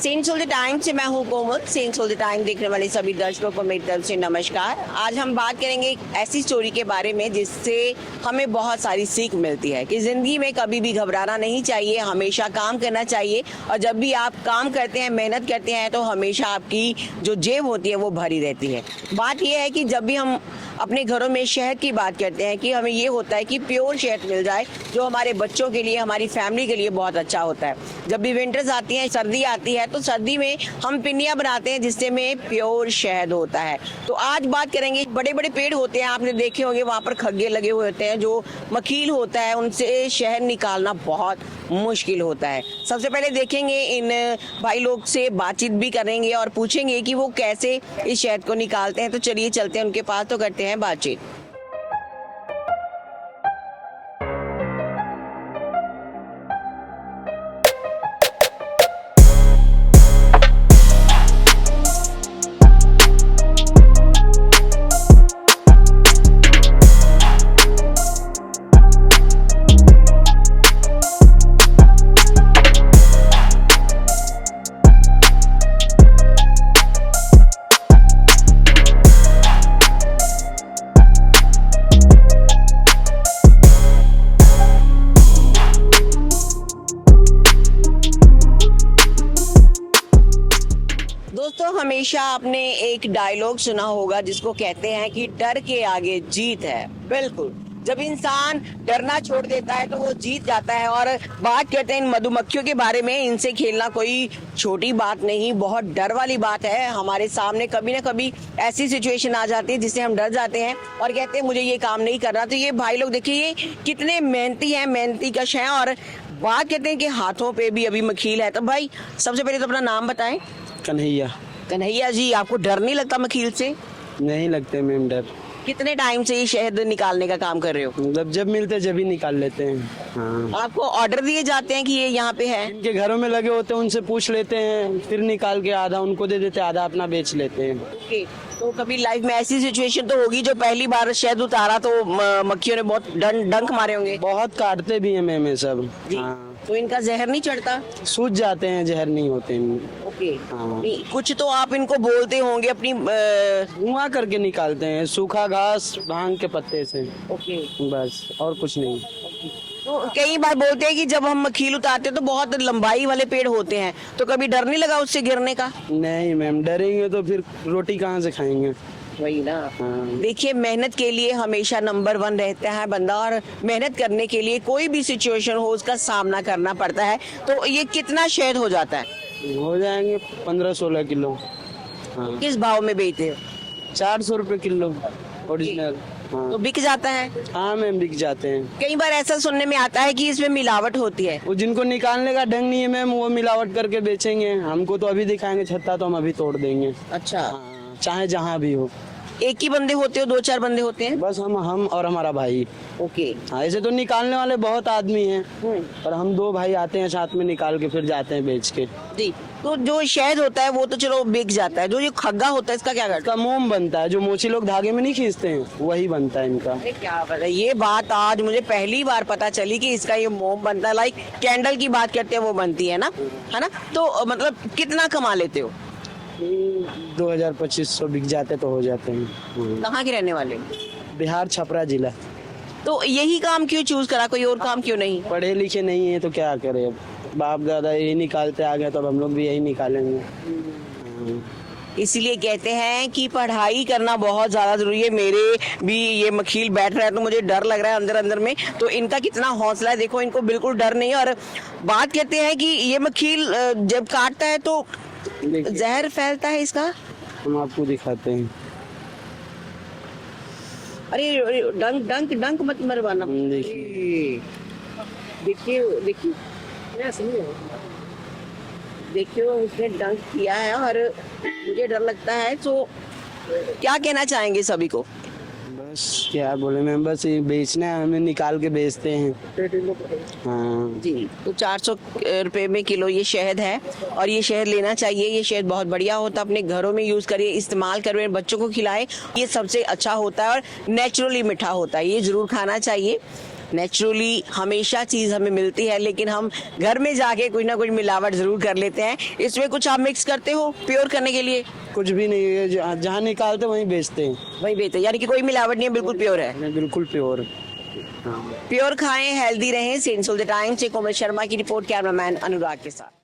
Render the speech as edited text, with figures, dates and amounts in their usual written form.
Cents of the time से मैं हूँ कोमल। सेंट्स ऑफ द टाइम देखने वाले सभी दर्शकों को मेरी तरफ से नमस्कार। आज हम बात करेंगे एक ऐसी स्टोरी के बारे में जिससे हमें बहुत सारी सीख मिलती है कि जिंदगी में कभी भी घबराना नहीं चाहिए, हमेशा काम करना चाहिए। और जब भी आप काम करते हैं, मेहनत करते हैं, तो हमेशा आपकी जो जेब होती है वो भरी रहती है। बात यह है कि जब भी हम अपने घरों में शहद की बात करते हैं कि हमें ये होता है कि प्योर शहद मिल जाए, जो हमारे बच्चों के लिए, हमारी फैमिली के लिए बहुत अच्छा होता है। जब भी विंटर्स आती हैं, सर्दी आती है, तो सर्दी में हम पिन्नियाँ बनाते हैं जिससे में प्योर शहद होता है। तो आज बात करेंगे, बड़े बड़े पेड़ होते हैं, आपने देखे होंगे, वहाँ पर खग्गे लगे हुए होते हैं, जो मखील होता है, उनसे शहद निकालना बहुत मुश्किल होता है। सबसे पहले देखेंगे, इन भाई लोग से बातचीत भी करेंगे और पूछेंगे कि वो कैसे इस शहद को निकालते हैं। तो चलिए चलते हैं उनके पास, तो करते हैं बातचीत। दोस्तों, हमेशा आपने एक डायलॉग सुना होगा जिसको कहते हैं कि डर के आगे जीत है। बिल्कुल, जब इंसान डरना छोड़ देता है तो वो जीत जाता है। और बात करते हैं इन मधुमक्खियों के बारे में। इनसे खेलना कोई छोटी बात नहीं, बहुत डर वाली बात है। हमारे सामने कभी ना कभी ऐसी सिचुएशन आ जाती है जिससे हम डर जाते हैं और कहते हैं मुझे ये काम नहीं करना। तो ये भाई लोग देखिए, ये कितने मेहनती हैं, मेहनती कश हैं। और बात कहते हैं कि हाथों पे भी अभी मखील है। तो भाई, सबसे पहले तो अपना नाम बताएं। कन्हैया। कन्हैया जी, आपको डर नहीं लगता मखील से? नहीं लगते मैम डर। कितने टाइम से ये शहद निकालने का काम कर रहे हो? मतलब जब मिलते जब ही निकाल लेते हैं। हाँ। आपको ऑर्डर दिए जाते हैं कि ये यहाँ पे है? इनके घरों में लगे होते हैं, उनसे पूछ लेते हैं, फिर निकाल के आधा उनको दे देते हैं, आधा अपना बेच लेते हैं। ओके। तो कभी लाइफ में ऐसी सिचुएशन तो होगी जो पहली बार शहद उतारा तो मक्खियों ने बहुत डंक मारे होंगे? बहुत काटते भी हैं मैम ये सब। हाँ। तो इनका जहर नहीं चढ़ता? सूझ जाते हैं, जहर नहीं होते इनमें। ओके। हाँ। नहीं, कुछ तो आप इनको बोलते होंगे अपनी धुआं करके निकालते हैं, सूखा घास भांग के पत्ते से। ओके। बस और कुछ नहीं। तो कई बार बोलते हैं कि जब हम मखील उतारते हैं तो बहुत लंबाई वाले पेड़ होते हैं, तो कभी डर नहीं लगा उससे गिरने का? नहीं मैम, डरेंगे तो फिर रोटी कहाँ से खाएंगे। वही ना। हाँ। देखिए, मेहनत के लिए हमेशा नंबर 1 रहता है बंदा, और मेहनत करने के लिए कोई भी सिचुएशन हो उसका सामना करना पड़ता है। तो ये कितना शहद हो जाता है? हो जाएंगे 15-16 किलो। हाँ। किस भाव में बेचते हो? 400 रुपए किलो ओरिजिनल। हाँ। तो बिक जाता है? हाँ मैम, बिक जाते हैं। कई बार ऐसा सुनने में आता है कि इसमें मिलावट होती है। वो जिनको निकालने का ढंग नहीं है मैम, वो मिलावट करके बेचेंगे। हमको तो अभी दिखाएंगे छत्ता, तो हम अभी तोड़ देंगे। अच्छा। हाँ, चाहे जहाँ भी हो। एक ही बंदे होते हो, 2-4 बंदे होते हैं? बस हम और हमारा भाई। ओके। हाँ, ऐसे तो निकालने वाले बहुत आदमी हैं, पर हम 2 भाई आते हैं साथ में, निकाल के फिर जाते हैं बेच के। जी। तो जो शहद होता है वो तो चलो बिक जाता है, जो ये खग्गा होता है इसका क्या करते इसका मोम बनता है, जो मोची लोग धागे में नहीं खींचते हैं, वही बनता है इनका। हैं? क्या बात है, ये बात आज मुझे पहली बार पता चली कि इसका ये मोम बनता है। लाइक कैंडल की बात करते हैं वो बनती है ना, है ना? तो मतलब कितना कमा लेते हो? 2000-2500 बिक जाते तो हो जाते हैं। कहाँ के रहने वाले हो? बिहार, छपरा जिला। तो यही काम क्यों चूज करा, कोई और काम क्यों नहीं? पढ़े लिखे नहीं है तो क्या करें, अब बाप दादा यही निकालते आ गए तो अब हम लोग भी यही निकालेंगे। इसीलिए कहते हैं कि पढ़ाई करना बहुत ज्यादा जरूरी है। मेरे भी ये मखील बैठ रहा है तो मुझे डर लग रहा है अंदर अंदर में। तो इनका कितना हौसला है, देखो, इनको बिल्कुल डर नहीं है। और बात कहते हैं कि ये मखील जब काटता है तो जहर फैलता है इसका। हम आपको दिखाते हैं। अरे डंक डंक डंक मत मरवाना। देखिए देखिए देखिए, उसने डंक किया है और मुझे डर लगता है। तो क्या कहना चाहेंगे सभी को? बस क्या बोले मैम, बस ये बेचना है, हमें निकाल के बेचते हैं। हाँ जी। तो 400 रुपए में किलो ये शहद है, और ये शहद लेना चाहिए। ये शहद बहुत बढ़िया होता है, अपने घरों में यूज करिए, इस्तेमाल करिए, बच्चों को खिलाएं। ये सबसे अच्छा होता है और नेचुरली मीठा होता है, ये जरूर खाना चाहिए। नेचुरली हमेशा चीज हमें मिलती है, लेकिन हम घर में जाके कोई ना कोई मिलावट जरूर कर लेते हैं। इसमें कुछ आप मिक्स करते हो प्योर करने के लिए? कुछ भी नहीं है, जहाँ निकालते वहीं बेचते हैं। वही बेचते हैं, यानी कि कोई मिलावट नहीं है, बिल्कुल प्योर है। बिल्कुल प्योर। प्योर खाएं, हेल्दी रहें। सेंट्रल द टाइम्स से कोमल शर्मा की रिपोर्ट, कैमरामैन अनुराग के साथ।